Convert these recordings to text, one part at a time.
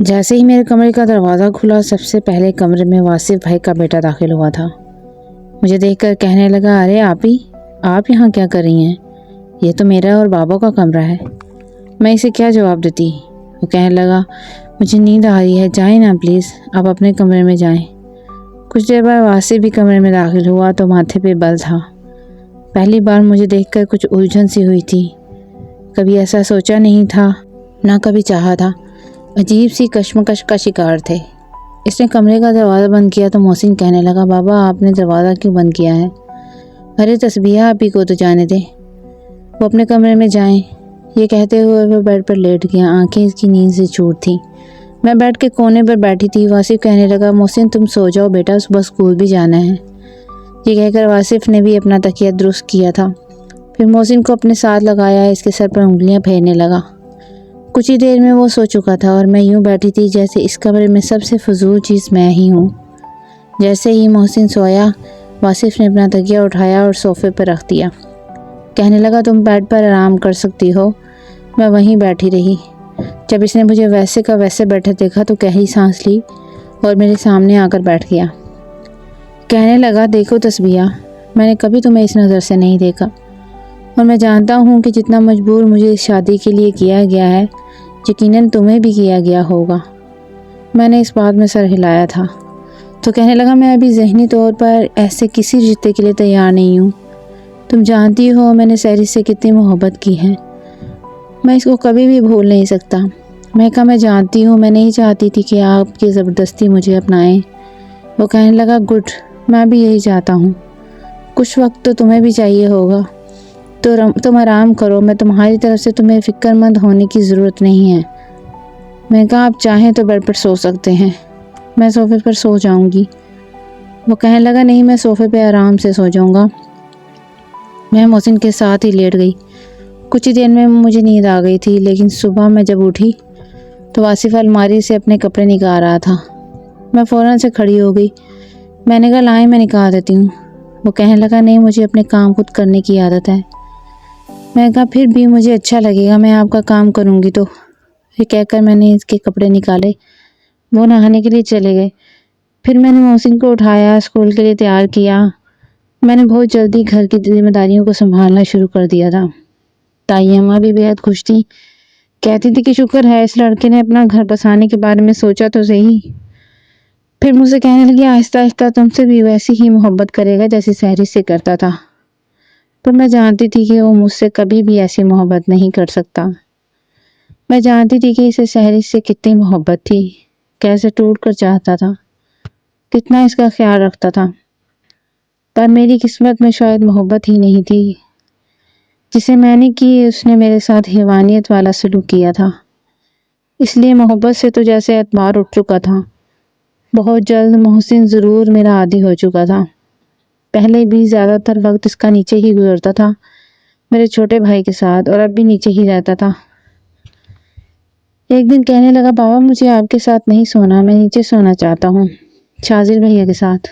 جیسے ہی میرے کمرے کا دروازہ کھلا سب سے پہلے کمرے میں واصف بھائی کا بیٹا داخل ہوا تھا۔ مجھے دیکھ کر کہنے لگا، ارے آپ یہاں کیا کر رہی ہیں؟ یہ تو میرا اور بابا کا کمرہ ہے۔ میں اسے کیا جواب دیتی؟ وہ کہنے لگا، مجھے نیند آ رہی ہے، جائیں نا پلیز، آپ اپنے کمرے میں جائیں۔ کچھ دیر بعد واصف بھی کمرے میں داخل ہوا تو ماتھے پہ بل تھا۔ پہلی بار مجھے دیکھ کر کچھ الجھن سی ہوئی تھی۔ کبھی ایسا سوچا نہیں تھا، نہ کبھی چاہا تھا۔ عجیب سی کشمکش کا شکار تھے۔ اس نے کمرے کا دروازہ بند کیا تو محسن کہنے لگا، بابا آپ نے دروازہ کیوں بند کیا ہے؟ ارے تسبیحہ آپ ہی کو تو جانے دیں، وہ اپنے کمرے میں جائیں۔ یہ کہتے ہوئے وہ بیڈ پر لیٹ گیا، آنکھیں اس کی نیند سے چور تھیں۔ میں بیڈ کے کونے پر بیٹھی تھی۔ واصف کہنے لگا، محسن تم سو جاؤ بیٹا، صبح اسکول بھی جانا ہے۔ یہ کہہ کر واصف نے بھی اپنا تکیہ درست کیا تھا، پھر محسن کو اپنے ساتھ لگایا، اس کے سر پر انگلیاں پھیرنے لگا۔ کچھ ہی دیر میں وہ سو چکا تھا اور میں یوں بیٹھی تھی جیسے اس کمرے میں سب سے فضول چیز میں ہی ہوں۔ جیسے ہی محسن سویا، واصف نے اپنا تکیہ اٹھایا اور صوفے پر رکھ دیا۔ کہنے لگا، تم بیڈ پر آرام کر سکتی ہو۔ میں وہیں بیٹھی رہی۔ جب اس نے مجھے ویسے کا ویسے بیٹھے دیکھا تو گہری سانس لی اور میرے سامنے آ کر بیٹھ گیا۔ کہنے لگا، دیکھو تسبیحہ، میں نے کبھی تمہیں اس نظر سے نہیں دیکھا، اور میں جانتا ہوں کہ جتنا مجبور مجھے اس شادی کے لیے کیا گیا ہے، یقیناً تمہیں بھی کیا گیا ہوگا۔ میں نے اس بات میں سر ہلایا تھا تو کہنے لگا، میں ابھی ذہنی طور پر ایسے کسی رشتے کے لیے تیار نہیں ہوں۔ تم جانتی ہو میں نے سحری سے کتنی محبت کی ہے، میں اس کو کبھی بھی بھول نہیں سکتا۔ میں جانتی ہوں، میں نہیں چاہتی تھی کہ آپ کی زبردستی مجھے اپنائیں۔ وہ کہنے لگا، گڈ، میں بھی یہی چاہتا ہوں۔ کچھ وقت تو تمہیں بھی چاہیے ہوگا، تو تم آرام کرو، میں تمہاری طرف سے تمہیں فکر مند ہونے کی ضرورت نہیں ہے۔ میں کہا، آپ چاہیں تو بیڈ پر سو سکتے ہیں، میں صوفے پر سو جاؤں گی۔ وہ کہنے لگا، نہیں، میں صوفے پہ آرام سے سو جاؤں گا۔ میں محسن کے ساتھ ہی لیٹ گئی۔ کچھ ہی دیر میں مجھے نیند آ گئی تھی، لیکن صبح میں جب اٹھی تو واصف الماری سے اپنے کپڑے نکال رہا تھا۔ میں فوراً سے کھڑی ہو گئی۔ میں نے کہا، لائیں میں نکال دیتی ہوں۔ وہ کہنے لگا، نہیں، مجھے اپنے کام خود کرنے کی عادت ہے۔ میں نے کہا، پھر بھی مجھے اچھا لگے گا، میں آپ کا کام کروں گی تو۔ یہ کہہ کر میں نے اس کے کپڑے نکالے۔ وہ نہانے کے لیے چلے گئے۔ پھر میں نے محسن کو اٹھایا، اسکول کے لیے تیار کیا۔ میں نے بہت جلدی گھر کی ذمہ داریوں کو سنبھالنا شروع کر دیا تھا۔ تائی اماں بھی بےحد خوش تھی، کہتی تھی کہ شکر ہے اس لڑکے نے اپنا گھر بسانے کے بارے میں سوچا تو صحیح۔ پھر مجھ سے کہنے لگی، آہستہ آہستہ تم سے بھی ویسی ہی محبت کرے گا جیسے سحری سے کرتا تھا۔ تو میں جانتی تھی کہ وہ مجھ سے کبھی بھی ایسی محبت نہیں کر سکتا۔ میں جانتی تھی کہ اسے سحری سے کتنی محبت تھی، کیسے ٹوٹ کر چاہتا تھا، کتنا اس کا خیال رکھتا تھا۔ پر میری قسمت میں شاید محبت ہی نہیں تھی۔ جسے میں نے کی، اس نے میرے ساتھ حیوانیت والا سلوک کیا تھا۔ اس لیے محبت سے تو جیسے اعتبار اٹھ چکا تھا۔ بہت جلد محسن ضرور میرا عادی ہو چکا تھا۔ پہلے بھی زیادہ تر وقت اس کا نیچے ہی گزرتا تھا میرے چھوٹے بھائی کے ساتھ، اور اب بھی نیچے ہی رہتا تھا۔ ایک دن کہنے لگا، بابا مجھے آپ کے ساتھ نہیں سونا، میں نیچے سونا چاہتا ہوں، شاذل بھیا کے ساتھ،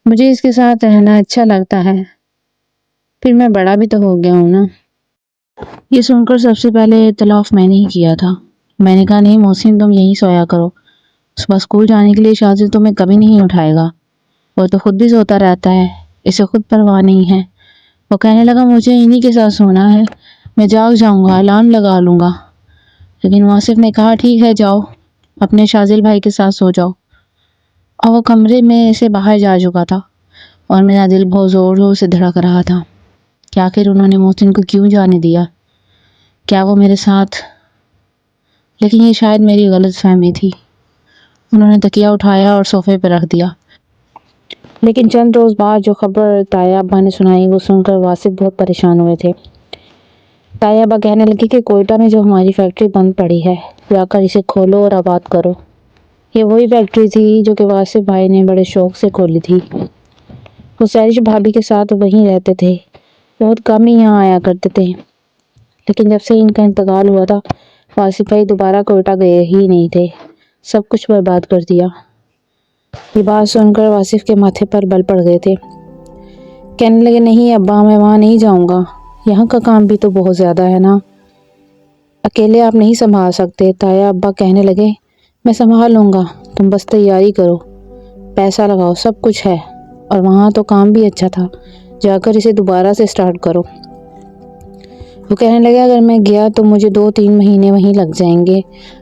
مجھے اس کے ساتھ رہنا اچھا لگتا ہے۔ پھر میں بڑا بھی تو ہو گیا ہوں نا۔ یہ سن کر سب سے پہلے اختلاف میں نے ہی کیا تھا۔ میں نے کہا، نہیں محسن، تم یہی سویا کرو، صبح اسکول جانے کے لیے شاذل تمہیں کبھی نہیں اٹھائے گا، وہ تو خود بھی سوتا رہتا ہے، اسے خود پرواہ نہیں ہے۔ وہ کہنے لگا، مجھے انہی کے ساتھ سونا ہے، میں جاگ جاؤں گا، الارم لگا لوں گا۔ لیکن واصف نے کہا، ٹھیک ہے، جاؤ، اپنے شاذل بھائی کے ساتھ سو جاؤ۔ اور وہ کمرے میں سے باہر جا چکا تھا اور میرا دل بہت زور زور سے دھڑک رہا تھا کہ آخر انہوں نے محسن کو کیوں جانے دیا؟ کیا وہ میرے ساتھ؟ لیکن یہ شاید میری غلط فہمی تھی۔ انہوں نے تکیہ اٹھایا اور صوفے پہ رکھ دیا۔ لیکن چند روز بعد جو خبر تائی ابا نے سنائی، وہ سن کر واصف بہت پریشان ہوئے تھے۔ تائی ابا کہنے لگے کہ کوئٹہ میں جو ہماری فیکٹری بند پڑی ہے، جا کر اسے کھولو اور آباد کرو۔ یہ وہی فیکٹری تھی جو کہ واصف بھائی نے بڑے شوق سے کھولی تھی۔ وہ سحری بھابھی کے ساتھ وہیں رہتے تھے، بہت کم ہی یہاں آیا کرتے تھے۔ لیکن جب سے ان کا انتقال ہوا تھا، واصف بھائی دوبارہ کوئٹہ گئے ہی نہیں تھے، سب کچھ برباد کر دیا۔ یہ بات سن کر واصف کے ماتھے پر بل پڑ گئے تھے۔ کہنے لگے، نہیں ابا، میں وہاں نہیں جاؤں گا، یہاں کا کام بھی تو بہت زیادہ ہے نا، اکیلے آپ نہیں سنبھال سکتے۔ تائی ابا کہنے لگے، میں سنبھال لوں گا، تم بس تیاری کرو، پیسہ لگاؤ، سب کچھ ہے، اور وہاں تو کام بھی اچھا تھا، جا کر اسے دوبارہ سے سٹارٹ کرو۔ وہ کہنے لگے اگر میں گیا تو مجھے 2-3 مہینے وہیں لگ جائیں گے۔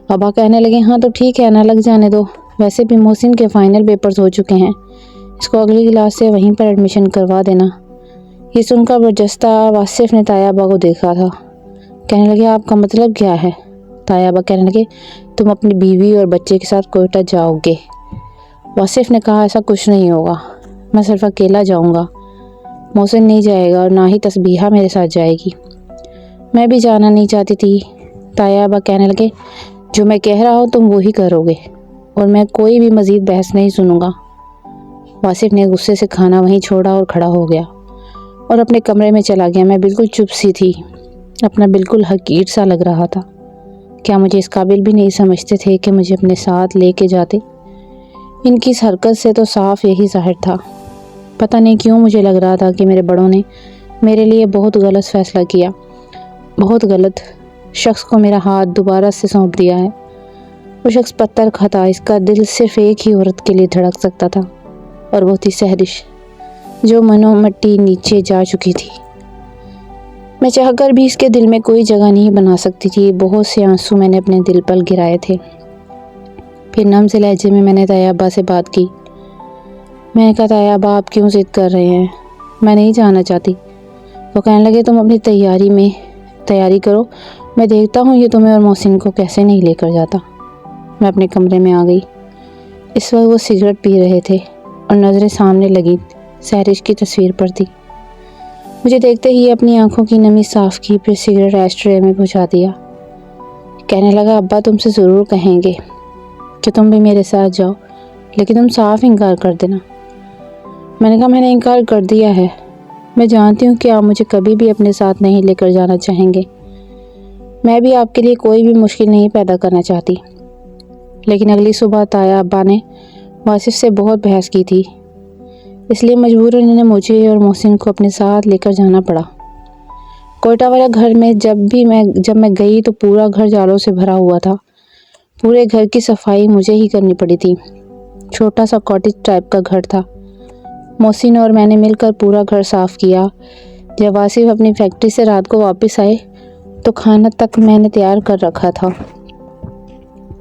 ابا کہنے لگے ہاں تو ٹھیک ہے، نہ لگ جانے دو، ویسے بھی محسن کے فائنل پیپرز ہو چکے ہیں، اس کو اگلی کلاس سے وہیں پر ایڈمیشن کروا دینا۔ یہ سن کر برجستہ واصف نے طیبہ کو دیکھا تھا۔ کہنے لگے آپ کا مطلب کیا ہے؟ طیبہ کہنے لگے تم اپنی بیوی اور بچے کے ساتھ کوئٹہ جاؤ گے۔ واصف نے کہا ایسا کچھ نہیں ہوگا، میں صرف اکیلا جاؤں گا، محسن نہیں جائے گا اور نہ ہی تسبیحہ میرے ساتھ جائے گی۔ میں بھی جانا نہیں چاہتی تھی۔ طیبہ کہنے لگے جو میں کہہ رہا ہوں تم وہی کرو گے، اور میں کوئی بھی مزید بحث نہیں سنوں گا۔ واصف نے غصے سے کھانا وہیں چھوڑا اور کھڑا ہو گیا اور اپنے کمرے میں چلا گیا۔ میں بالکل چپ سی تھی، اپنا بالکل حقیر سا لگ رہا تھا۔ کیا مجھے اس قابل بھی نہیں سمجھتے تھے کہ مجھے اپنے ساتھ لے کے جاتے؟ ان کی اس حرکت سے تو صاف یہی ظاہر تھا۔ پتہ نہیں کیوں مجھے لگ رہا تھا کہ میرے بڑوں نے میرے لیے بہت غلط فیصلہ کیا، بہت غلط شخص کو میرا ہاتھ دوبارہ سے سونپ دیا ہے۔ وہ شخص پتھر کا تھا، اس کا دل صرف ایک ہی عورت کے لیے دھڑک سکتا تھا، اور وہ تھی سہرش، جو منو مٹی نیچے جا چکی تھی۔ میں چاہ کر بھی اس کے دل میں کوئی جگہ نہیں بنا سکتی تھی۔ بہت سے آنسو میں نے اپنے دل پر گرائے تھے۔ پھر نم سے لہجے میں نے طیبہ سے بات کی۔ میں نے کہا طیبہ آپ کیوں ضد کر رہے ہیں؟ میں نہیں جانا چاہتی۔ وہ کہنے لگے تم اپنی تیاری کرو، میں دیکھتا ہوں یہ تمہیں اور محسن کو کیسے نہیں لے کر جاتا۔ میں اپنے کمرے میں آ گئی۔ اس وقت وہ سگریٹ پی رہے تھے اور نظریں سامنے لگی سہرش کی تصویر پر تھی۔ مجھے دیکھتے ہی اپنی آنکھوں کی نمی صاف کی، پھر سگریٹ ایش ٹرے میں پہنچا دیا۔ کہنے لگا ابا تم سے ضرور کہیں گے کہ تم بھی میرے ساتھ جاؤ، لیکن تم صاف انکار کر دینا۔ میں نے کہا میں نے انکار کر دیا ہے، میں جانتی ہوں کہ آپ مجھے کبھی بھی اپنے ساتھ نہیں لے کر جانا چاہیں گے، میں بھی آپ کے لیے کوئی بھی مشکل نہیں پیدا کرنا چاہتی۔ لیکن اگلی صبح طیبہ ابا نے واصف سے بہت بحث کی تھی، اس لیے مجبوراً انہیں مجھے اور محسن کو اپنے ساتھ لے کر جانا پڑا۔ کوئٹہ والا گھر میں جب میں گئی تو پورا گھر جالوں سے بھرا ہوا تھا۔ پورے گھر کی صفائی مجھے ہی کرنی پڑی تھی۔ چھوٹا سا کاٹیج ٹائپ کا گھر تھا۔ محسن اور میں نے مل کر پورا گھر صاف کیا۔ جب واصف اپنی فیکٹری سے رات کو واپس آئے تو کھانا تک میں نے تیار کر رکھا تھا۔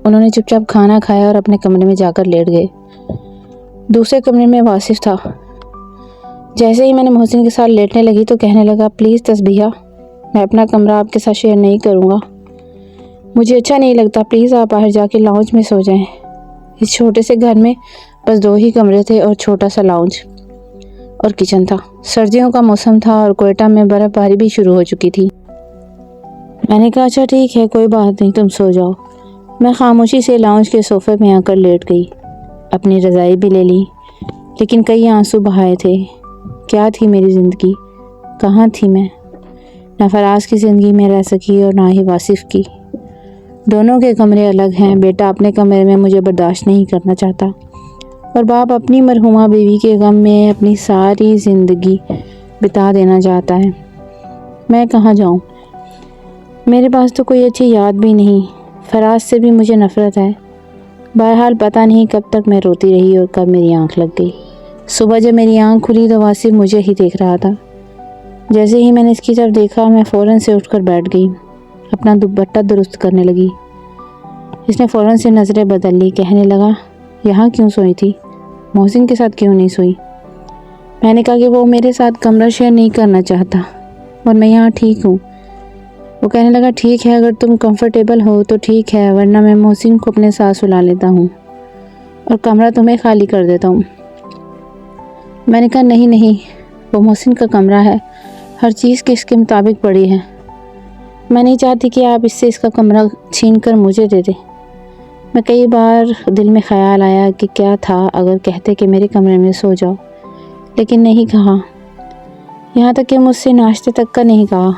انہوں نے چپ چاپ کھانا کھایا اور اپنے کمرے میں جا کر لیٹ گئے۔ دوسرے کمرے میں واصف تھا۔ جیسے ہی میں نے محسن کے ساتھ لیٹنے لگی تو کہنے لگا پلیز تسبیحہ، میں اپنا کمرہ آپ کے ساتھ شیئر نہیں کروں گا، مجھے اچھا نہیں لگتا، پلیز آپ باہر جا کے لاؤنج میں سو جائیں۔ اس چھوٹے سے گھر میں بس 2 ہی کمرے تھے اور چھوٹا سا لاؤنج اور کچن تھا۔ سردیوں کا موسم تھا اور کوئٹہ میں برف باری بھی شروع ہو چکی تھی۔ میں نے کہا اچھا ٹھیک ہے، کوئی بات نہیں، تم سو جاؤ۔ میں خاموشی سے لاؤنج کے صوفے میں آ کر لیٹ گئی، اپنی رضائی بھی لے لی، لیکن کئی آنسو بہائے تھے۔ کیا تھی میری زندگی؟ کہاں تھی میں؟ نہ فراز کی زندگی میں رہ سکی اور نہ ہی واصف کی۔ دونوں کے کمرے الگ ہیں، بیٹا اپنے کمرے میں مجھے برداشت نہیں کرنا چاہتا اور باپ اپنی مرحومہ بیوی کے غم میں اپنی ساری زندگی بتا دینا چاہتا ہے۔ میں کہاں جاؤں؟ میرے پاس تو کوئی اچھی یاد بھی نہیں، فراز سے بھی مجھے نفرت ہے۔ بہرحال پتہ نہیں کب تک میں روتی رہی اور کب میری آنکھ لگ گئی۔ صبح جب میری آنکھ کھلی تو واصف مجھے ہی دیکھ رہا تھا۔ جیسے ہی میں نے اس کی طرف دیکھا میں فوراً سے اٹھ کر بیٹھ گئی، اپنا دوپٹہ درست کرنے لگی۔ اس نے فوراً سے نظریں بدل لی، کہنے لگا یہاں کیوں سوئی تھی؟ محسن کے ساتھ کیوں نہیں سوئی؟ میں نے کہا کہ وہ میرے ساتھ کمرہ شیئر نہیں کرنا چاہتا اور میں یہاں ٹھیک ہوں۔ وہ کہنے لگا ٹھیک ہے، اگر تم کمفرٹیبل ہو تو ٹھیک ہے، ورنہ میں محسن کو اپنے ساتھ سلا لیتا ہوں اور کمرہ تمہیں خالی کر دیتا ہوں۔ میں نے کہا نہیں، وہ محسن کا کمرہ ہے، ہر چیز اس کے مطابق پڑی ہے، میں نہیں چاہتی کہ آپ اس سے اس کا کمرہ چھین کر مجھے دے دیں۔ میں کئی بار دل میں خیال آیا کہ کیا تھا اگر کہتے کہ میرے کمرے میں سو جاؤ، لیکن نہیں کہا، یہاں تک کہ مجھ سے ناشتے تک کا نہیں کہا۔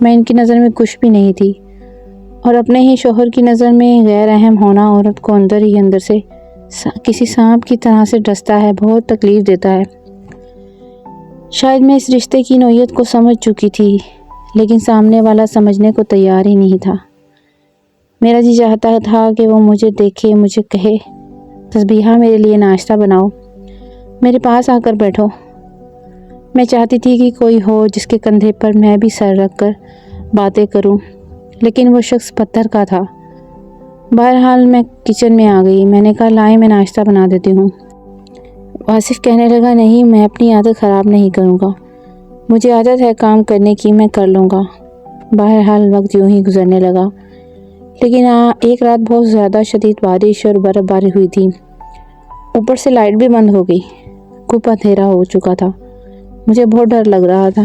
میں ان کی نظر میں کچھ بھی نہیں تھی، اور اپنے ہی شوہر کی نظر میں غیر اہم ہونا عورت کو اندر ہی اندر سے کسی سانپ کی طرح سے ڈستا ہے، بہت تکلیف دیتا ہے۔ شاید میں اس رشتے کی نوعیت کو سمجھ چکی تھی، لیکن سامنے والا سمجھنے کو تیار ہی نہیں تھا۔ میرا جی چاہتا تھا کہ وہ مجھے دیکھے، مجھے کہے تسبیحہ میرے لیے ناشتہ بناؤ، میرے پاس آ کر بیٹھو۔ میں چاہتی تھی کہ کوئی ہو جس کے کندھے پر میں بھی سر رکھ کر باتیں کروں، لیکن وہ شخص پتھر کا تھا۔ بہرحال میں کچن میں آ گئی۔ میں نے کہا لائیں میں ناشتہ بنا دیتی ہوں۔ واصف کہنے لگا نہیں، میں اپنی عادت خراب نہیں کروں گا، مجھے عادت ہے کام کرنے کی، میں کر لوں گا۔ بہرحال وقت یوں ہی گزرنے لگا، لیکن ایک رات بہت زیادہ شدید بارش اور برف باری ہوئی تھی، اوپر سے لائٹ بھی بند ہو گئی، خوب اندھیرا ہو چکا تھا، مجھے بہت ڈر لگ رہا تھا۔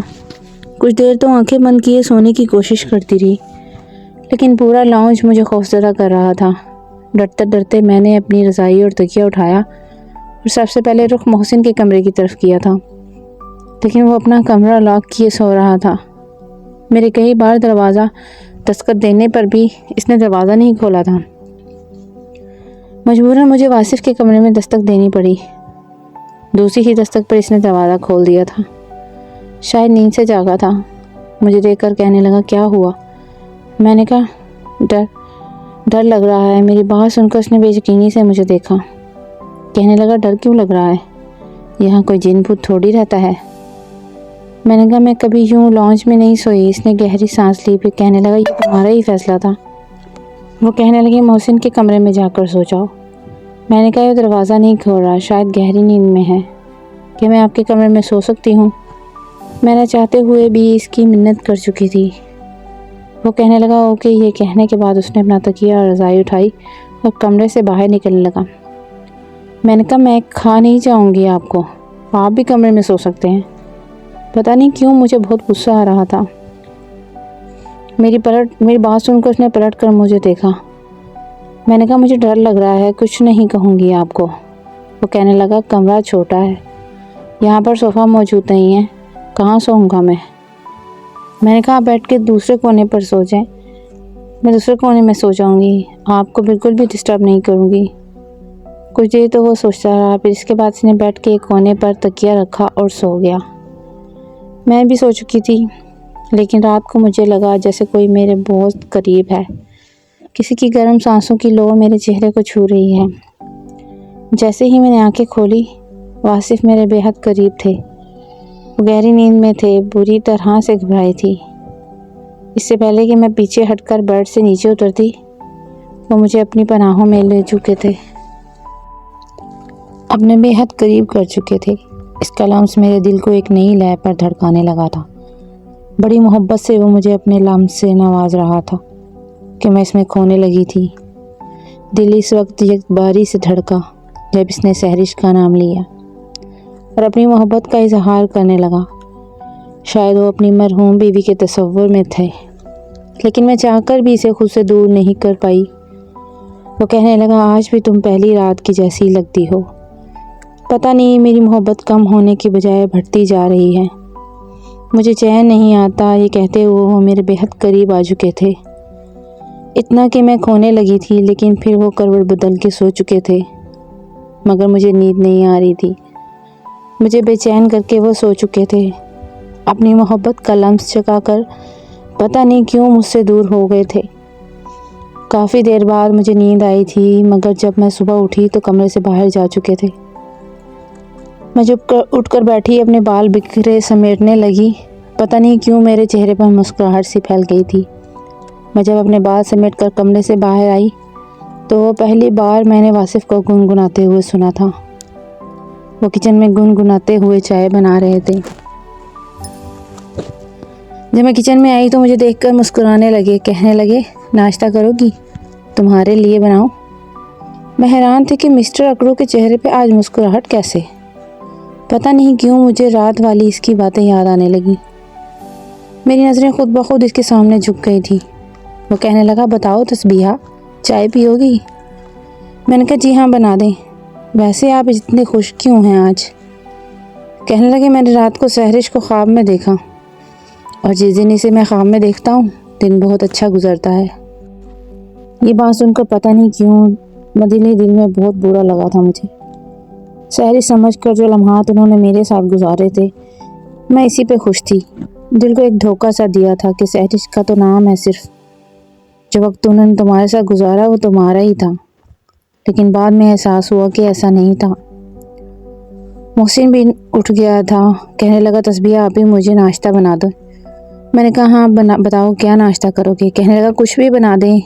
کچھ دیر تو آنکھیں بند کیے سونے کی کوشش کرتی رہی، لیکن پورا لاؤنج مجھے خوفزدہ کر رہا تھا۔ ڈرتے ڈرتے میں نے اپنی رضائی اور تکیہ اٹھایا اور سب سے پہلے رخ محسن کے کمرے کی طرف کیا تھا، لیکن وہ اپنا کمرہ لاک کیے سو رہا تھا۔ میرے کئی بار دروازہ دستک دینے پر بھی اس نے دروازہ نہیں کھولا تھا۔ مجبوراً مجھے واصف کے کمرے میں دستک دینی پڑی۔ دوسری ہی دستک پر اس نے دروازہ کھول دیا تھا۔ شاید نیند سے جاگا تھا۔ مجھے دیکھ کر کہنے لگا کیا ہوا؟ میں نے کہا ڈر لگ رہا ہے۔ میری بات سن کر اس نے بے یقینی سے مجھے دیکھا۔ کہنے لگا ڈر کیوں لگ رہا ہے؟ یہاں کوئی جن بھوت تھوڑی رہتا ہے۔ میں نے کہا میں کبھی یوں لانچ میں نہیں سوئی۔ اس نے گہری سانس لی، پھر کہنے لگا یہ تمہارا ہی فیصلہ تھا۔ وہ کہنے لگے محسن کے کمرے میں جا کر سو جاؤ۔ میں نے کہا یہ دروازہ نہیں کھول رہا، شاید گہری نیند میں ہے، کہ میں آپ کے کمرے میں سو سکتی ہوں۔ میں نہ چاہتے ہوئے بھی اس کی منت کر چکی تھی۔ وہ کہنے لگا اوکے۔ یہ کہنے کے بعد اس نے اپنا تکیہ اور رضائی اٹھائی اور کمرے سے باہر نکلنے لگا۔ میں نے کہا میں کھا نہیں جاؤں گی آپ کو، آپ بھی کمرے میں سو سکتے ہیں۔ پتہ نہیں کیوں مجھے بہت غصہ آ رہا تھا۔ میری بات سن کر اس نے پلٹ کر مجھے دیکھا۔ میں نے کہا مجھے ڈر لگ رہا ہے، کچھ نہیں کہوں گی آپ کو۔ وہ کہنے لگا کمرہ چھوٹا ہے، یہاں پر صوفہ موجود نہیں ہے، کہاں سوؤں گا میں نے کہا آپ بیٹھ کے دوسرے کونے پر سو جائیں۔ میں دوسرے کونے میں سو جاؤں گی، آپ کو بالکل بھی ڈسٹرب نہیں کروں گی۔ کچھ دیر تو وہ سوچتا رہا، پھر اس کے بعد اس نے بیٹھ کے ایک کونے پر تکیہ رکھا اور سو گیا۔ میں بھی سو چکی تھی، لیکن رات کو مجھے لگا جیسے کوئی میرے بہت قریب ہے، کسی کی گرم سانسوں کی لو میرے چہرے کو چھو رہی ہے۔ جیسے ہی میں نے آنکھیں کھولی، واصف میرے بے حد قریب تھے۔ وہ گہری نیند میں تھے، بری طرح سے گھبرائی تھی۔ اس سے پہلے کہ میں پیچھے ہٹ کر بیڈ سے نیچے اترتی، وہ مجھے اپنی پناہوں میں لے چکے تھے، اپنے بے حد قریب کر چکے تھے۔ اس کا لمس میرے دل کو ایک نئی لے پر دھڑکانے لگا تھا۔ بڑی محبت سے وہ مجھے اپنے لمس سے نواز رہا تھا کہ میں اس میں کھونے لگی تھی۔ دل اس وقت یک باری سے دھڑکا جب اس نے سحرش کا نام لیا اور اپنی محبت کا اظہار کرنے لگا۔ شاید وہ اپنی مرحوم بیوی کے تصور میں تھے، لیکن میں چاہ کر بھی اسے خود سے دور نہیں کر پائی۔ وہ کہنے لگا آج بھی تم پہلی رات کی جیسی لگتی ہو۔ پتہ نہیں میری محبت کم ہونے کی بجائے بڑھتی جا رہی ہے۔ مجھے چین نہیں آتا۔ یہ کہتے ہوئے وہ میرے بے حد قریب آ چکے تھے، اتنا کہ میں کھونے لگی تھی، لیکن پھر وہ کروٹ بدل کے سو چکے تھے، مگر مجھے نیند نہیں آ رہی تھی۔ مجھے بے چین کر کے وہ سو چکے تھے، اپنی محبت کا لمس چکا کر پتہ نہیں کیوں مجھ سے دور ہو گئے تھے۔ کافی دیر بعد مجھے نیند آئی تھی، مگر جب میں صبح اٹھی تو کمرے سے باہر جا چکے تھے۔ میں اٹھ کر بیٹھی، اپنے بال بکھرے سمیٹنے لگی۔ پتہ نہیں کیوں میرے چہرے پر مسکراہٹ سی پھیل گئی تھی۔ میں جب اپنے بال سمیٹ کر کمرے سے باہر آئی تو وہ پہلی بار میں نے واصف کو گنگناتے ہوئے سنا تھا۔ وہ کچن میں گنگناتے ہوئے چائے بنا رہے تھے۔ جب میں کچن میں آئی تو مجھے دیکھ کر مسکرانے لگے، کہنے لگے ناشتہ کرو گی؟ تمہارے لیے بناؤں؟ میں حیران تھی کہ مسٹر اکڑو کے چہرے پہ آج مسکراہٹ کیسے؟ پتہ نہیں کیوں مجھے رات والی اس کی باتیں یاد آنے لگیں۔ میری نظریں خود بخود اس کے سامنے جھک گئی تھی۔ وہ کہنے لگا بتاؤ تسبیحہ، چائے پیو گی؟ میں نے کہا جی ہاں بنا دیں۔ ویسے آپ اتنے خوش کیوں ہیں آج؟ کہنے لگے میں نے رات کو سحرش کو خواب میں دیکھا، اور جس دن اسے میں خواب میں دیکھتا ہوں دن بہت اچھا گزرتا ہے۔ یہ بات سن کر پتہ نہیں کیوں دل میں بہت برا لگا تھا مجھے۔ سحرش سمجھ کر جو لمحات انہوں نے میرے ساتھ گزارے تھے، میں اسی پہ خوش تھی۔ دل کو ایک دھوکہ سا دیا تھا کہ سحرش کا تو نام ہے صرف، جو وقت انہوں نے تمہارے ساتھ گزارا وہ تمہارا ہی تھا، لیکن بعد میں احساس ہوا کہ ایسا نہیں تھا۔ محسن بھی اٹھ گیا تھا، کہنے لگا تسبیحہ آپ ہی مجھے ناشتہ بنا دو۔ میں نے کہا ہاں بتاؤ کیا ناشتہ کرو گے؟ کہنے لگا کچھ بھی بنا دیں۔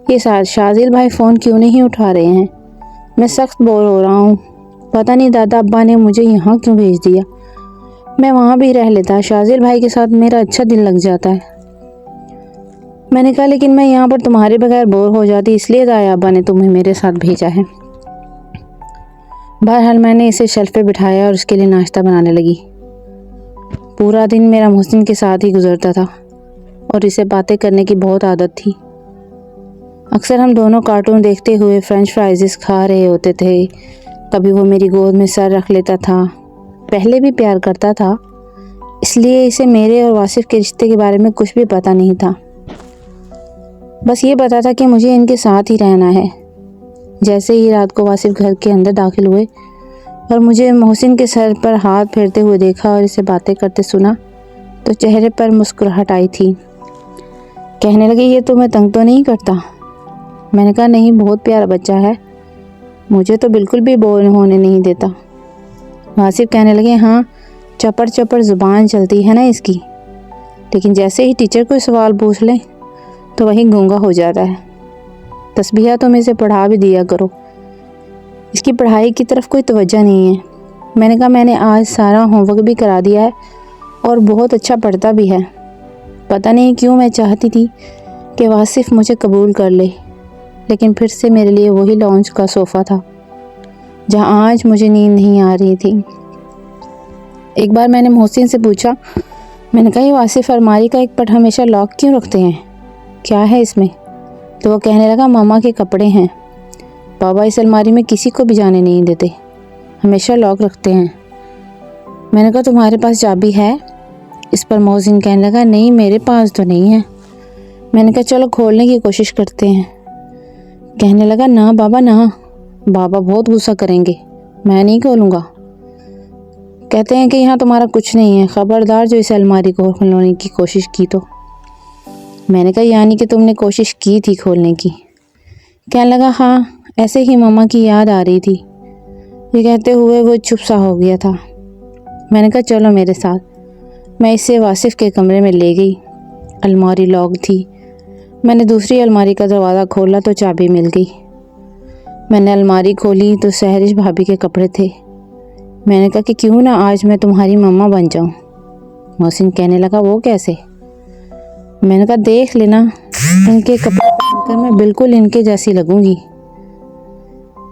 یہ شاذیل بھائی فون کیوں نہیں اٹھا رہے ہیں؟ میں سخت بور ہو رہا ہوں، پتہ نہیں دادا ابا نے مجھے یہاں کیوں بھیج دیا، میں وہاں بھی رہ لیتا، شاذیل بھائی کے ساتھ میرا اچھا دل لگ جاتا ہے۔ میں نے کہا لیکن میں یہاں پر تمہارے بغیر بور ہو جاتی، اس لیے دایا ابا نے تمہیں میرے ساتھ بھیجا ہے۔ بہرحال میں نے اسے شیلف پہ بٹھایا اور اس کے لیے ناشتہ بنانے لگی۔ پورا دن میرا محسن کے ساتھ ہی گزرتا تھا اور اسے باتیں کرنے کی بہت عادت تھی۔ اکثر ہم دونوں کارٹون دیکھتے ہوئے فرینچ فرائزز کھا رہے ہوتے تھے، کبھی وہ میری گود میں سر رکھ لیتا تھا۔ پہلے بھی پیار کرتا تھا، اس لیے اسے میرے اور واصف کے رشتے کے بارے میں کچھ بھی پتہ نہیں تھا، بس یہ پتا تھا کہ مجھے ان کے ساتھ ہی رہنا ہے۔ جیسے ہی رات کو واصف گھر کے اندر داخل ہوئے اور مجھے محسن کے سر پر ہاتھ پھیرتے ہوئے دیکھا اور اسے باتیں کرتے سنا تو چہرے پر مسکراہٹ آئی تھی۔ کہنے لگے یہ تمہیں تنگ تو نہیں کرتا؟ میں نے کہا نہیں، بہت پیارا بچہ ہے، مجھے تو بالکل بھی بور ہونے نہیں دیتا۔ واصف کہنے لگے ہاں چپڑ چپڑ زبان چلتی ہے نا اس کی، لیکن جیسے ہی ٹیچر کوئی سوال پوچھ لیں تو وہی گونگا ہو جاتا ہے۔ تسبیحہ تم اسے پڑھا بھی دیا کرو، اس کی پڑھائی کی طرف کوئی توجہ نہیں ہے۔ میں نے کہا میں نے آج سارا ہوم ورک بھی کرا دیا ہے اور بہت اچھا پڑھتا بھی ہے۔ پتہ نہیں کیوں میں چاہتی تھی کہ واصف مجھے قبول کر لے، لیکن پھر سے میرے لیے وہی لانچ کا صوفہ تھا جہاں آج مجھے نیند نہیں آ رہی تھی۔ ایک بار میں نے محسن سے پوچھا، میں نے کہا یہ واصف الماری کا ایک پٹ ہمیشہ لاک کیوں رکھتے ہیں، کیا ہے اس میں؟ تو وہ کہنے لگا ماما کے کپڑے ہیں، بابا اس الماری میں کسی کو بھی جانے نہیں دیتے، ہمیشہ لاک رکھتے ہیں۔ میں نے کہا تمہارے پاس چابی ہے؟ اس پر محسن کہنے لگا نہیں میرے پاس تو نہیں ہے۔ میں نے کہا چلو کھولنے کی کوشش کرتے ہیں۔ کہنے لگا نہ بابا نہ، بابا بہت غصہ کریں گے، میں نہیں کھولوں گا، کہتے ہیں کہ یہاں تمہارا کچھ نہیں ہے، خبردار جو اس الماری کو کھولنے کی کوشش کی تو۔ میں نے کہا یعنی کہ تم نے کوشش کی تھی کھولنے کی؟ کہنے لگا ہاں ایسے ہی ماما کی یاد آ رہی تھی، یہ کہتے ہوئے وہ چپ سا ہو گیا تھا۔ میں نے کہا چلو میرے ساتھ۔ میں اسے واصف کے کمرے میں لے گئی، الماری لاک تھی۔ میں نے دوسری الماری کا دروازہ کھولا تو چابی مل گئی۔ میں نے الماری کھولی تو سہرش بھابھی کے کپڑے تھے۔ میں نے کہا کہ کیوں نہ آج میں تمہاری ماما بن جاؤں؟ محسن کہنے لگا وہ کیسے؟ میں نے کہا دیکھ لینا، ان کے کپڑے پہن کر میں بالکل ان کے جیسی لگوں گی۔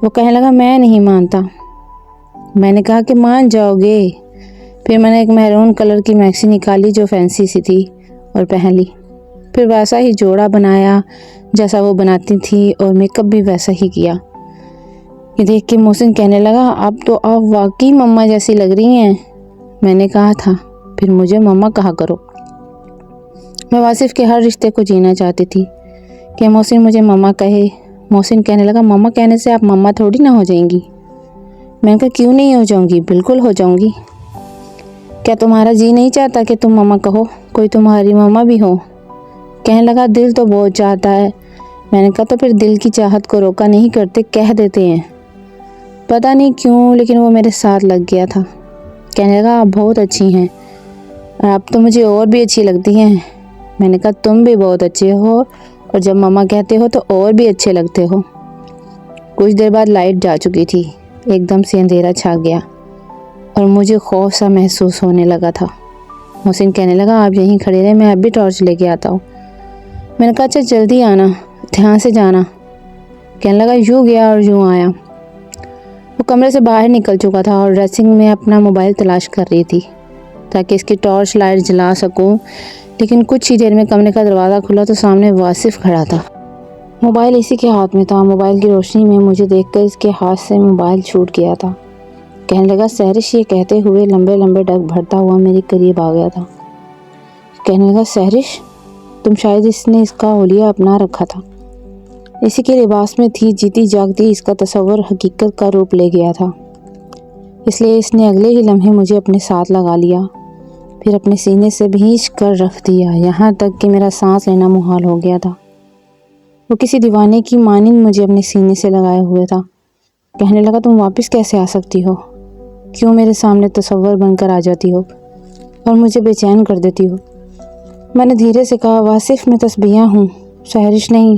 وہ کہنے لگا میں نہیں مانتا۔ میں نے کہا کہ مان جاؤ گے۔ پھر میں نے ایک میرون کلر کی میکسی نکالی جو فینسی سی تھی اور پہن لی، پھر ویسا ہی جوڑا بنایا جیسا وہ بناتی تھی اور میک اپ بھی ویسا ہی کیا۔ یہ دیکھ کے محسن کہنے لگا اب تو آپ واقعی مما جیسی لگ رہی ہیں۔ میں نے کہا تھا پھر مجھے مما کہا کرو۔ میں واصف کے ہر رشتے کو جینا چاہتی تھی کہ محسن مجھے مما کہے۔ محسن کہنے لگا مما کہنے سے آپ مما تھوڑی نہ ہو جائیں گی۔ میں نے کہا کیوں نہیں ہو جاؤں گی، بالکل ہو جاؤں گی۔ کیا تمہارا جی نہیں چاہتا کہ تم مما کہو، کوئی تمہاری مما بھی ہو؟ کہنے لگا دل تو بہت چاہتا ہے۔ میں نے کہا تو پھر دل کی چاہت کو روکا نہیں کرتے، کہہ دیتے ہیں۔ پتہ نہیں کیوں لیکن وہ میرے ساتھ لگ گیا تھا۔ کہنے لگا آپ بہت اچھی ہیں، آپ تو مجھے اور بھی اچھی لگتی ہیں۔ میں نے کہا تم بھی بہت اچھے ہو اور جب مما کہتے ہو تو اور بھی اچھے لگتے ہو۔ کچھ دیر بعد لائٹ جا چکی تھی، ایک دم سے اندھیرا چھا گیا اور مجھے خوف سا محسوس ہونے لگا تھا۔ محسن کہنے لگا آپ یہیں کھڑے رہے، میں اب بھی ٹارچ لے کے آتا ہوں۔ میں نے کہا اچھا جلدی آنا، دھیان سے جانا۔ کہنے لگا یوں گیا اور یوں آیا۔ وہ کمرے سے باہر نکل چکا تھا اور ڈریسنگ میں اپنا موبائل تلاش کر رہی تھی تاکہ اس کی ٹارچ لائٹ جلا سکوں، لیکن کچھ ہی دیر میں کمرے کا دروازہ کھلا تو سامنے واصف کھڑا تھا۔ موبائل اسی کے ہاتھ میں تھا۔ موبائل کی روشنی میں مجھے دیکھ کر اس کے ہاتھ سے موبائل چھوٹ گیا تھا۔ کہنے لگا سہرش، یہ کہتے ہوئے لمبے لمبے ڈگ بھرتا ہوا میرے قریب آ گیا تھا۔ کہنے لگا سہرش تم شاید اس نے اس کا حلیہ اپنا رکھا تھا، اسی کے لباس میں تھی، جیتی جاگتی اس کا تصور حقیقت کا روپ لے گیا تھا، اس لیے اس نے اگلے ہی لمحے مجھے اپنے ساتھ لگا لیا، پھر اپنے سینے سے بھینچ کر رکھ دیا، یہاں تک کہ میرا سانس لینا محال ہو گیا تھا۔ وہ کسی دیوانے کی مانند مجھے اپنے سینے سے لگائے ہوئے تھا۔ کہنے لگا تم واپس کیسے آ سکتی ہو؟ کیوں میرے سامنے تصور بن کر آ جاتی ہو اور مجھے بے چین کر دیتی ہو؟ میں نے دھیرے سے کہا واصف میں تسبیحہ ہوں، سہرش نہیں۔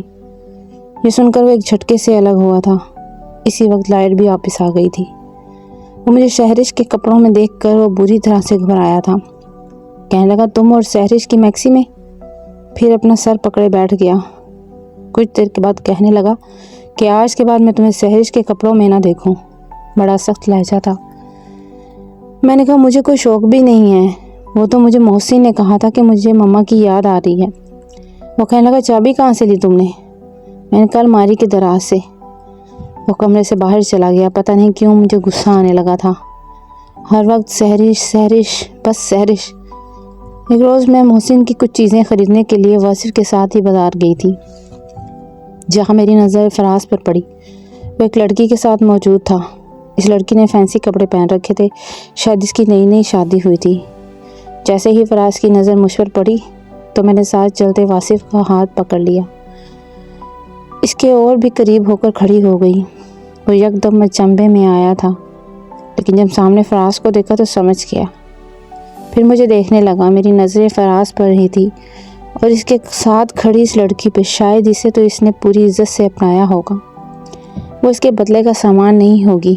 یہ سن کر وہ ایک جھٹکے سے الگ ہوا تھا۔ اسی وقت لائٹ بھی واپس آ گئی تھی۔ وہ مجھے سہرش کے کپڑوں میں دیکھ کر وہ بری طرح سے گھبرایا تھا۔ کہنے لگا تم اور سہرش کی میکسی میں؟ پھر اپنا سر پکڑے بیٹھ گیا۔ کچھ دیر کے بعد کہنے لگا کہ آج کے بعد میں تمہیں سہرش کے کپڑوں میں نہ دیکھوں۔ بڑا سخت لہجہ تھا۔ میں نے کہا مجھے کوئی شوق بھی نہیں ہے، وہ تو مجھے محسن نے کہا تھا کہ مجھے مما کی یاد آ رہی ہے۔ وہ کہنے لگا چابی کہاں سے لی تم نے؟ میں نے کہا الماری کے دراز سے۔ وہ کمرے سے باہر چلا گیا۔ پتہ نہیں کیوں مجھے غصہ آنے لگا تھا۔ ہر وقت سہرش سہرش بس سہرش۔ ایک روز میں محسن کی کچھ چیزیں خریدنے کے لیے واصف کے ساتھ ہی بازار گئی تھی، جہاں میری نظر فراز پر پڑی۔ وہ ایک لڑکی کے ساتھ موجود تھا۔ اس لڑکی نے فینسی کپڑے پہن رکھے تھے، شاید اس کی نئی نئی شادی ہوئی تھی۔ جیسے ہی فراز کی نظر مجھ پر پڑی تو میں نے ساتھ چلتے واصف کا ہاتھ پکڑ لیا۔ اس کے اور بھی قریب ہو کر کھڑی ہو گئی۔ وہ یکدم چنبے میں آیا تھا، لیکن جب سامنے فراز کو دیکھا تو سمجھ گیا۔ پھر مجھے دیکھنے لگا۔ میری نظریں فراز پر ہی تھی اور اس کے ساتھ کھڑی اس لڑکی پہ۔ شاید اسے تو اس نے پوری عزت سے اپنایا ہوگا، وہ اس کے بدلے کا سامان نہیں ہوگی۔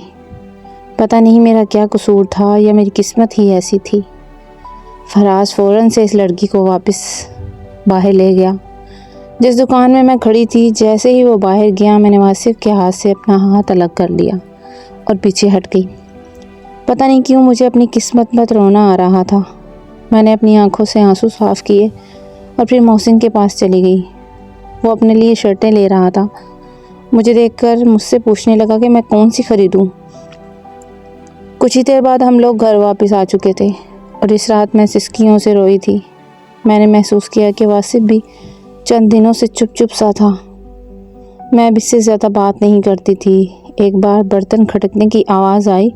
پتہ نہیں میرا کیا قصور تھا یا میری قسمت ہی ایسی تھی۔ فراز فوراً سے اس لڑکی کو واپس باہر لے گیا جس دکان میں کھڑی تھی۔ جیسے ہی وہ باہر گیا میں نے واصف کے ہاتھ سے اپنا ہاتھ الگ کر لیا اور پیچھے ہٹ گئی۔ پتہ نہیں کیوں مجھے اپنی قسمت پر رونا آ رہا تھا۔ میں نے اپنی آنکھوں سے آنسو صاف کیے اور پھر محسن کے پاس چلی گئی۔ وہ اپنے لیے شرٹیں لے رہا تھا۔ مجھے دیکھ کر مجھ سے پوچھنے لگا کہ میں کون سی خریدوں۔ کچھ ہی دیر بعد ہم لوگ گھر واپس آ چکے تھے اور اس رات میں سسکیوں سے روئی تھی۔ میں نے محسوس کیا کہ واصف بھی چند دنوں سے چپ چپ سا تھا۔ میں اب اس سے زیادہ بات نہیں کرتی تھی۔ ایک بار برتن کھٹکنے کی آواز آئی،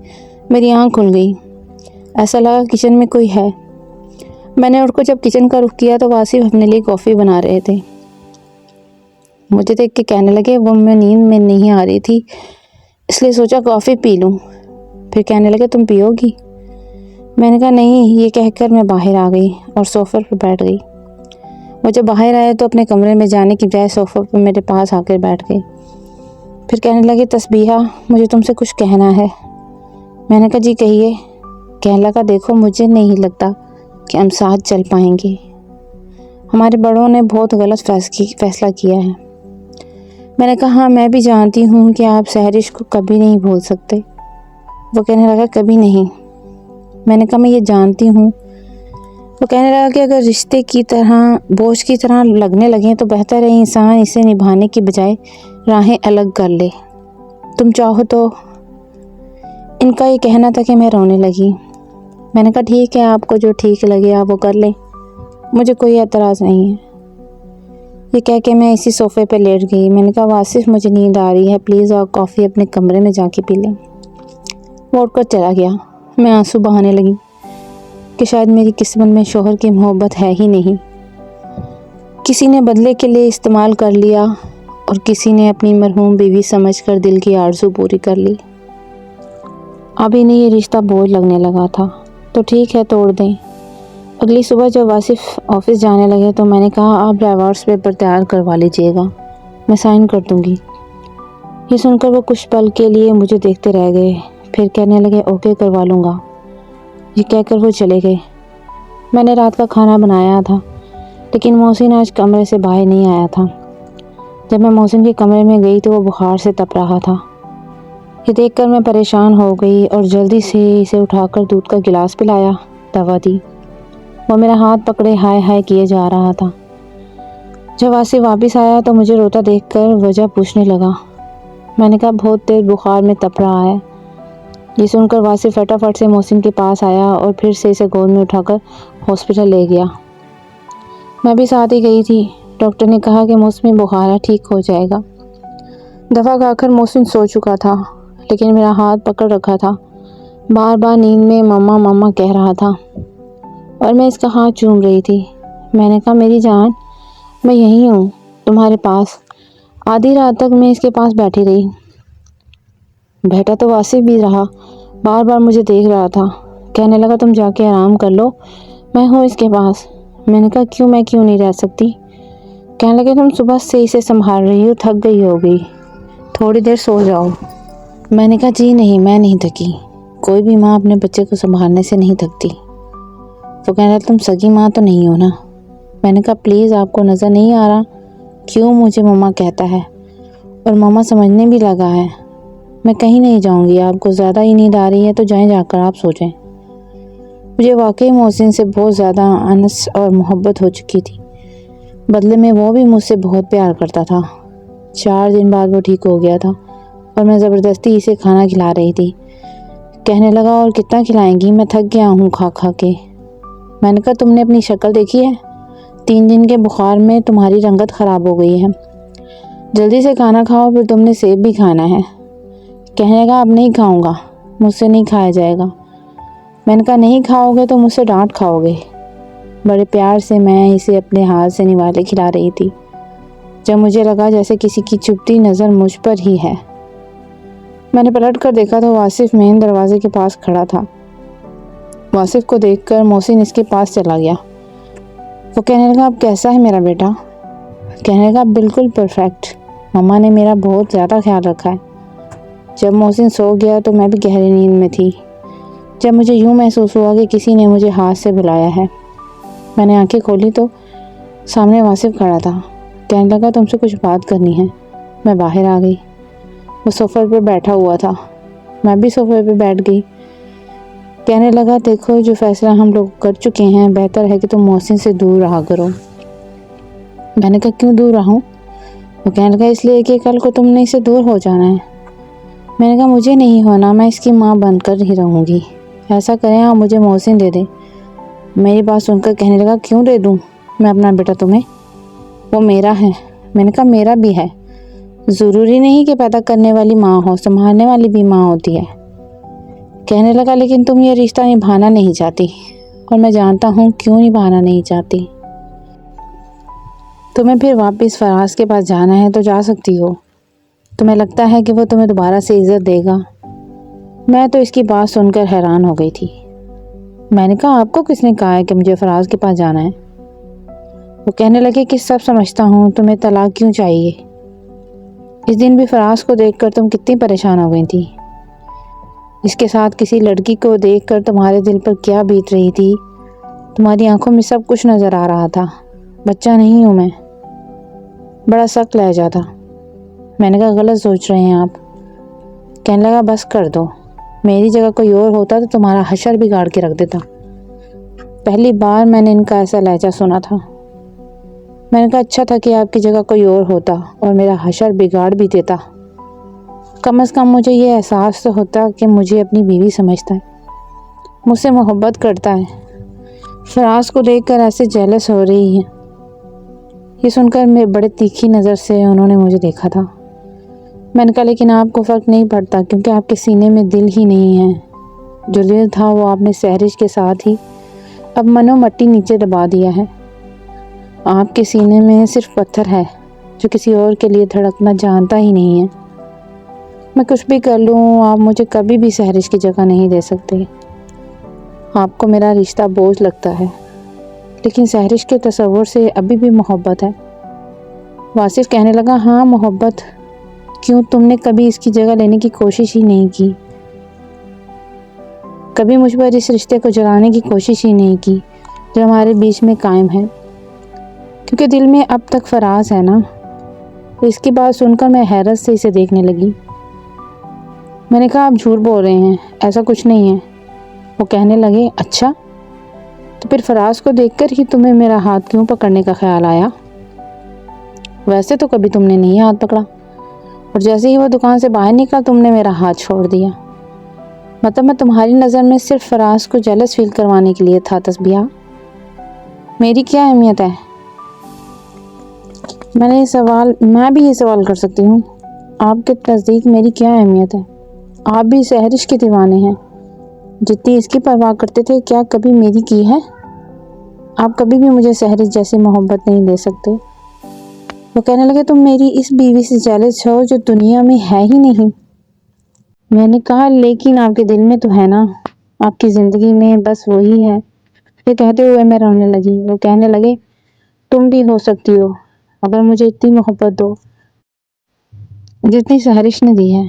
میری آنکھ کھل گئی۔ ایسا لگا کچن میں کوئی ہے۔ میں نے اٹھ کر جب کچن کا رخ کیا تو واصف اپنے لیے کافی بنا رہے تھے۔ مجھے دیکھ کے کہنے لگے وہ میں نیند میں نہیں آ رہی تھی اس لیے سوچا کافی پی لوں۔ پھر کہنے لگے تم پیو گی؟ میں نے کہا نہیں، یہ کہہ کر میں باہر آ گئی اور صوفے پر بیٹھ گئی۔ وہ جب باہر آئے تو اپنے کمرے میں جانے کی بجائے صوفے پر میرے پاس آ کر بیٹھ گئے۔ پھر کہنے لگے تسبیحہ مجھے تم سے کچھ کہنا ہے۔ میں نے کہا جی کہیے۔ کہنے لگا دیکھو مجھے نہیں لگتا کہ ہم ساتھ چل پائیں گے۔ ہمارے بڑوں نے بہت غلط فیصلہ کیا ہے۔ میں نے کہا ہاں میں بھی جانتی ہوں کہ آپ سہرش کو کبھی نہیں بھول سکتے۔ وہ کہنے لگا کبھی نہیں۔ میں نے کہا میں یہ جانتی ہوں۔ وہ کہنے لگا کہ اگر رشتے کی طرح بوجھ کی طرح لگنے لگیں تو بہتر ہے انسان اسے نبھانے کی بجائے راہیں الگ کر لے۔ تم چاہو تو۔ ان کا یہ کہنا تھا کہ میں رونے لگی۔ میں نے کہا ٹھیک ہے، آپ کو جو ٹھیک لگے آپ وہ کر لیں، مجھے کوئی اعتراض نہیں ہے۔ یہ کہہ کے میں اسی صوفے پہ لیٹ گئی۔ میں نے کہا واصف مجھے نیند آ رہی ہے، پلیز آپ کافی اپنے کمرے میں جا کے پی لیں۔ وہ اٹھ کر چلا گیا۔ میں آنسو بہانے لگی کہ شاید میری قسمت میں شوہر کی محبت ہے ہی نہیں۔ کسی نے بدلے کے لیے استعمال کر لیا اور کسی نے اپنی مرحوم بیوی سمجھ کر دل کی آرزو پوری کر لی۔ اب انہیں یہ رشتہ بوجھ لگنے لگا تھا تو ٹھیک ہے توڑ دیں۔ اگلی صبح جب واصف آفس جانے لگے تو میں نے کہا آپ ڈائیورس پیپر تیار کروا لیجئے گا، میں سائن کر دوں گی۔ یہ سن کر وہ کچھ پل کے لیے مجھے دیکھتے رہ گئے، پھر کہنے لگے اوکے کروا لوں گا۔ یہ کہہ کر وہ چلے گئے۔ میں نے رات کا کھانا بنایا تھا لیکن محسن آج کمرے سے باہر نہیں آیا تھا۔ جب میں محسن کے کمرے میں گئی تو وہ بخار سے تپ رہا تھا۔ یہ دیکھ کر میں پریشان ہو گئی اور جلدی سے اسے اٹھا کر دودھ کا گلاس پلایا، دوا دی۔ وہ میرا ہاتھ پکڑے ہائے ہائے کیے جا رہا تھا۔ جب واصف واپس آیا تو مجھے روتا دیکھ کر وجہ پوچھنے لگا۔ میں نے کہا بہت تیز بخار میں تپ رہا ہے۔ یہ سن کر واصف فٹافٹ سے محسن کے پاس آیا اور پھر سے اسے گود میں اٹھا کر ہاسپٹل لے گیا۔ میں بھی ساتھ ہی گئی تھی۔ ڈاکٹر نے کہا کہ موسمی بخار ہے، ٹھیک ہو جائے گا۔ دوا کھا کر محسن سو چکا تھا لیکن میرا ہاتھ پکڑ رکھا تھا، بار بار نیند میں ماما ماما کہہ رہا تھا اور میں اس کا ہاتھ چوم رہی تھی۔ میں نے کہا میری جان میں یہیں ہوں تمہارے پاس، آدھی رات تک میں اس کے پاس بیٹھی رہی۔ بیٹھا تو واصف بھی رہا، بار بار مجھے دیکھ رہا تھا۔ کہنے لگا تم جا کے آرام کر لو، میں ہوں اس کے پاس۔ میں نے کہا میں کیوں نہیں رہ سکتی؟ کہنے لگے تم صبح سے اسے سنبھال رہی ہو، تھک گئی ہوگی، تھوڑی دیر سو جاؤ۔ میں نے کہا جی نہیں، میں نہیں تھکی، کوئی بھی ماں اپنے بچے کو سنبھالنے سے نہیں تھکتی۔ تو کہنے لگا تم سگی ماں تو نہیں ہو نا؟ میں نے کہا پلیز آپ کو نظر نہیں آ رہا کیوں مجھے ماما کہتا ہے، اور ماما سمجھنے بھی لگا ہے۔ میں کہیں نہیں جاؤں گی، آپ کو زیادہ ہی نیند آ رہی ہے تو جائیں جا کر آپ سو جائیں۔ مجھے واقعی محسن سے بہت زیادہ انس اور محبت ہو چکی تھی، بدلے میں وہ بھی مجھ سے بہت پیار کرتا تھا۔ 4 دن بعد وہ ٹھیک ہو گیا تھا اور میں زبردستی اسے کھانا کھلا رہی تھی۔ کہنے لگا اور کتنا کھلائیں گی، میں تھک گیا ہوں کھا کھا کے۔ میں نے کہا تم نے اپنی شکل دیکھی ہے؟ 3 دن کے بخار میں تمہاری رنگت خراب ہو گئی ہے، جلدی سے کھانا کھاؤ، پھر تم نے سیب بھی کھانا ہے۔ کہنے لگا اب نہیں کھاؤں گا، مجھ سے نہیں کھایا جائے گا۔ میں نے کہا نہیں کھاؤ گے تو مجھ سے ڈانٹ کھاؤ گے۔ بڑے پیار سے میں اسے اپنے ہاتھ سے نوالے کھلا رہی تھی، جب مجھے لگا جیسے کسی کی چپتی نظر مجھ پر ہی ہے۔ میں نے پلٹ کر دیکھا تو واصف مین دروازے کے پاس کھڑا تھا۔ واصف کو دیکھ کر محسن اس کے پاس چلا گیا۔ وہ کہنے لگا اب کیسا ہے میرا بیٹا؟ کہنے لگا بالکل پرفیکٹ، مما نے میرا بہت زیادہ خیال رکھا ہے۔ جب محسن سو گیا تو میں بھی گہری نیند میں تھی، جب مجھے یوں محسوس ہوا کہ کسی نے مجھے ہاتھ سے بلایا ہے۔ میں نے آنکھیں کھولی تو سامنے واصف کھڑا تھا۔ کہنے لگا تم سے کچھ بات کرنی ہے۔ میں باہر آ گئی۔ وہ صوفے پر بیٹھا ہوا تھا، میں بھی صوفے پہ بیٹھ گئی۔ کہنے لگا دیکھو جو فیصلہ ہم لوگ کر چکے ہیں، بہتر ہے کہ تم محسن سے دور رہا کرو۔ میں نے کہا کیوں دور رہوں؟ وہ کہنے لگا اس لیے کہ کل کو تم نے اسے دور ہو جانا ہے۔ میں نے کہا مجھے نہیں ہونا، میں اس کی ماں بن کر ہی رہوں گی۔ ایسا کریں آپ مجھے محسن دے دیں۔ میری بات سن کر کہنے لگا کیوں دے دوں میں اپنا بیٹا تمہیں؟ وہ میرا ہے۔ میں نے کہا میرا بھی ہے، ضروری نہیں کہ پیدا کرنے والی ماں ہو، سنبھالنے والی بھی ماں ہوتی ہے۔ کہنے لگا لیکن تم یہ رشتہ نبھانا نہیں چاہتی، اور میں جانتا ہوں کیوں نبھانا نہیں چاہتی۔ تمہیں پھر واپس فراز کے پاس جانا ہے تو جا سکتی ہو، تمہیں لگتا ہے کہ وہ تمہیں دوبارہ سے عزت دے گا؟ میں تو اس کی بات سن کر حیران ہو گئی تھی۔ میں نے کہا آپ کو کس نے کہا ہے کہ مجھے فراز کے پاس جانا ہے؟ وہ کہنے لگے کہ سب سمجھتا ہوں، تمہیں طلاق کیوں چاہیے؟ اس دن بھی فراز کو دیکھ کر تم کتنی پریشان ہو گئی تھی، اس کے ساتھ کسی لڑکی کو دیکھ کر تمہارے دل پر کیا بیت رہی تھی، تمہاری آنکھوں میں سب کچھ نظر آ رہا تھا۔ بچہ نہیں ہوں میں، بڑا سخت لہجہ تھا۔ میں نے کہا غلط سوچ رہے ہیں آپ۔ کہنے لگا بس کر دو، میری جگہ کوئی اور ہوتا تو تمہارا حشر بگاڑ کے رکھ دیتا۔ پہلی بار میں نے ان کا ایسا لہجہ سنا تھا۔ میں نے کہا اچھا تھا کہ آپ کی جگہ کوئی اور ہوتا اور میرا حشر بگاڑ بھی دیتا، کم از کم مجھے یہ احساس تو ہوتا کہ مجھے اپنی بیوی سمجھتا ہے، مجھ سے محبت کرتا ہے۔ فراز کو دیکھ کر ایسے جیلس ہو رہی ہے، یہ سن کر میں بڑے تیکھی نظر سے انہوں نے مجھے دیکھا تھا۔ میں نے کہا لیکن آپ کو فرق نہیں پڑتا کیونکہ آپ کے سینے میں دل ہی نہیں ہے، جو دل تھا وہ آپ نے سحرش کے ساتھ ہی اب منو مٹی نیچے دبا دیا ہے۔ آپ کے سینے میں صرف پتھر ہے جو کسی اور کے لیے دھڑکنا جانتا ہی نہیں ہے۔ میں کچھ بھی کر لوں آپ مجھے کبھی بھی سحرش کی جگہ نہیں دے سکتے۔ آپ کو میرا رشتہ بوجھ لگتا ہے، لیکن سحرش کے تصور سے ابھی بھی محبت ہے۔ واصف کہنے لگا ہاں محبت، کیوں تم نے کبھی اس کی جگہ لینے کی کوشش ہی نہیں کی، کبھی مجھ پر اس رشتے کو جلانے کی کوشش ہی نہیں کی جو ہمارے بیچ میں قائم ہے، کیونکہ دل میں اب تک فراز ہے نا۔ اس کی بات سن کر میں حیرت سے اسے دیکھنے لگی۔ میں نے کہا آپ جھوٹ بول رہے ہیں، ایسا کچھ نہیں ہے۔ وہ کہنے لگے اچھا، تو پھر فراز کو دیکھ کر ہی تمہیں میرا ہاتھ کیوں پکڑنے کا خیال آیا؟ ویسے تو کبھی تم نے نہیں ہاتھ پکڑا، اور جیسے ہی وہ دکان سے باہر نکلا تم نے میرا ہاتھ چھوڑ دیا۔ مطلب میں تمہاری نظر میں صرف فراز کو جیلس فیل کروانے کے لیے تھا تسبیحہ؟ میری کیا اہمیت ہے؟ میں بھی یہ سوال کر سکتی ہوں، آپ کے نزدیک میری کیا اہمیت ہے؟ آپ بھی سحرش کے دیوانے ہیں، جتنی اس کی پرواہ کرتے تھے کیا کبھی میری کی ہے؟ آپ کبھی بھی مجھے سحرش جیسی محبت نہیں دے سکتے۔ وہ کہنے لگے تم میری اس بیوی سے جیلس ہو جو دنیا میں ہے ہی نہیں۔ میں نے کہا لیکن آپ کے دل میں تو ہے نا، آپ کی زندگی میں بس وہی ہے۔ یہ کہتے ہوئے میں رونے لگی۔ وہ کہنے لگے تم بھی ہو سکتی ہو اگر مجھے اتنی محبت دو جتنی سہرش نے دی ہے۔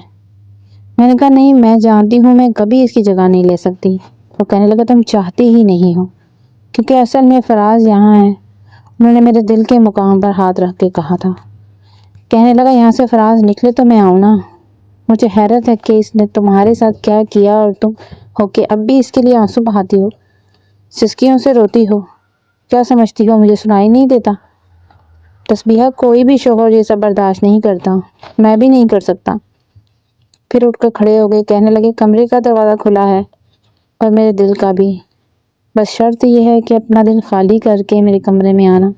میں نے کہا نہیں، میں جانتی ہوں میں کبھی اس کی جگہ نہیں لے سکتی۔ وہ کہنے لگا تم چاہتی ہی نہیں ہو، کیونکہ اصل میں فراز یہاں ہے۔ انہوں نے میرے دل کے مقام پر ہاتھ رکھ کے کہا تھا۔ کہنے لگا یہاں سے فراز نکلے تو میں آؤں نا۔ مجھے حیرت ہے کہ اس نے تمہارے ساتھ کیا کیا اور تم ہو کے اب بھی اس کے لیے آنسو بہاتی ہو، سسکیوں سے روتی ہو۔ کیا سمجھتی ہو مجھے سنائی نہیں دیتا؟ تسبیحہ کوئی بھی شوہر جیسا برداشت نہیں کرتا، میں بھی نہیں کر سکتا۔ پھر اٹھ کر کھڑے ہو گئے، کہنے لگے کمرے کا دروازہ کھلا ہے اور میرے دل کا بھی، بس شرط یہ ہے کہ اپنا دل خالی کر کے میرے کمرے میں آنا۔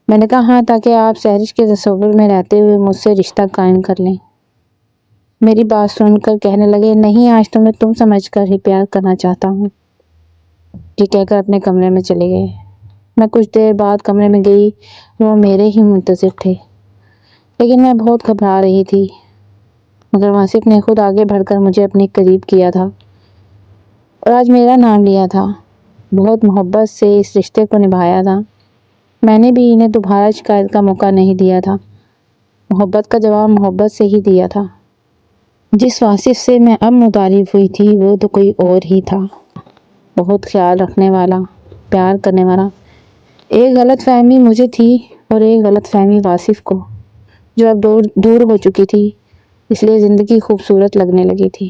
میں نے کہا ہاں، تاکہ آپ سہرش کے تصور میں رہتے ہوئے مجھ سے رشتہ قائم کر لیں۔ میری بات سن کر کہنے لگے نہیں، آج تو میں تم سمجھ کر ہی پیار کرنا چاہتا ہوں۔ یہ کہہ کر اپنے کمرے میں چلے گئے۔ میں کچھ دیر بعد کمرے میں گئی، وہ میرے ہی منتظر تھے، لیکن میں بہت گھبرا رہی تھی۔ مگر واصف نے خود آگے بڑھ کر مجھے اپنے قریب کیا تھا اور آج میرا نام لیا تھا۔ بہت محبت سے اس رشتے کو نبھایا تھا۔ میں نے بھی انہیں دوبارہ شکایت کا موقع نہیں دیا تھا، محبت کا جواب محبت سے ہی دیا تھا۔ جس واصف سے میں اب متعارف ہوئی تھی وہ تو کوئی اور ہی تھا، بہت خیال رکھنے والا، پیار کرنے والا۔ ایک غلط فہمی مجھے تھی اور ایک غلط فہمی واصف کو، جو اب دور ہو چکی تھی، اس لیے زندگی خوبصورت لگنے لگی تھی۔